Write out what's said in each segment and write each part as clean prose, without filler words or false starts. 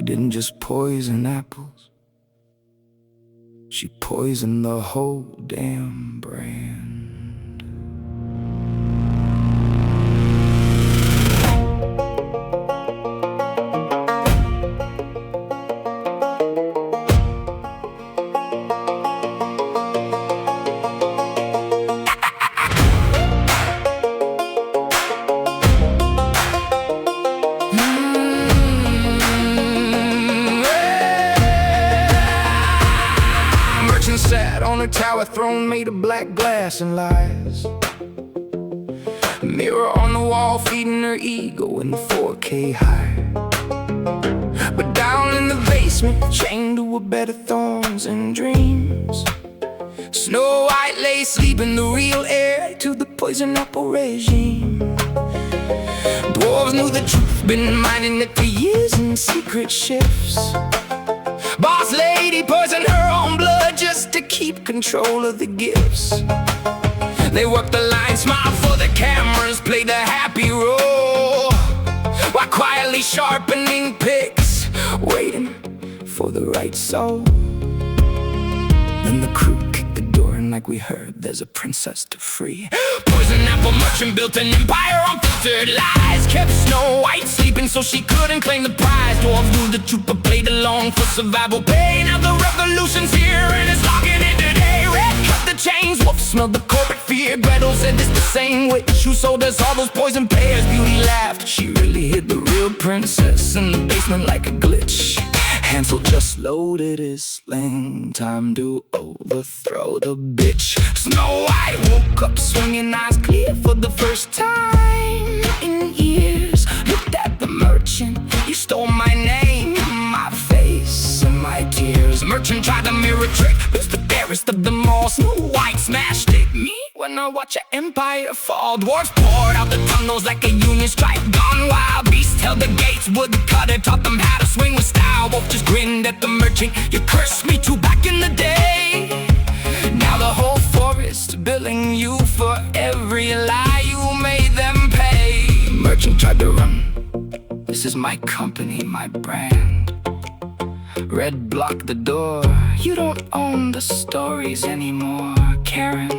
didn't just poison apples, she poisoned the whole damn brand. Sat on a tower throne made of black glass and lies. Mirror on the wall feeding her ego in 4K high. But down in the basement, chained to a bed of thorns and dreams, Snow White lay sleeping the real heir to the poison apple regime. Dwarves knew the truth, been minding it for years in secret shifts. Boss lady poisoned her own blood just to keep control of the gifts. They worked the line, smiled for the cameras, played the happy role, while quietly sharpening picks, waiting for the right soul. Then the crew kicked the door, and like we heard, there's a princess to free. Poison apple merchant built an empire on filtered lies, kept Snow White sleeping so she couldn't claim the prize. Dwarves knew the truth but played along for survival pay. Now the revolution's here and it's logging in today. Red cut the chains, Wolf smelled the corporate fear. Gretel said it's the same witch who sold us all those poison pears. Beauty laughed, she really hid the real princess in the basement like a glitch. Hansel just loaded his sling, time to overthrow the bitch. Snow White woke up swinging eyes clear for the first time in years. Looked at the merchant, you stole my name, my face and my tears. Merchant tried to mirror trick, was the fairest of them all. Snow White smashed it, me when I watch an empire fall. Dwarves poured out the tunnels like a union strike, gone wild. Beast held the gates, wood cutter taught them how to swing with style. Wolf just grinned at the merchant, you cursed me too back in the day. Now the whole forest billing you for every lie you made them pay. Merchant tried to run, this is my company, my brand. Red blocked the door, you don't own the stories anymore, Karen.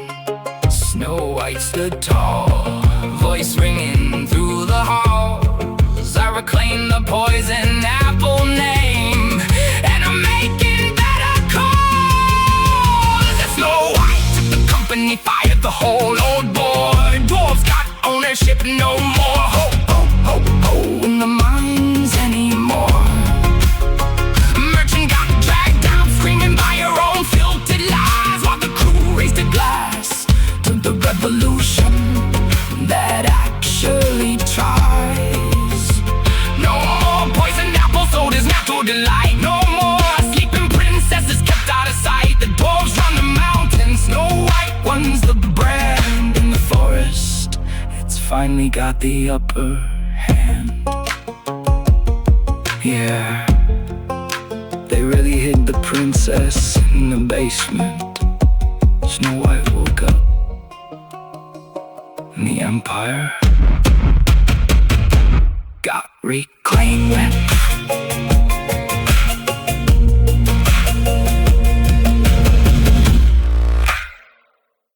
Snow White stood tall, voice ringing through the halls. I reclaim the poison apple name, and I'm making better calls. And Snow White took the company, fired the whole old board. Dwarves got ownership, no more ho, ho, ho, ho in the mines anymore. Merchant got dragged down, screaming by her own filtered lies, while the crew raised a glass to the revolution that actually tries. No more poison apple sold as natural delight. No more sleeping princesses kept out of sight. The dwarves run the mountains, Snow White runs the brand. In the forest, it's finally got the upper hand. Yeah, they really hid the princess in the basement. Snow White woke up, and the empire got reclaimed.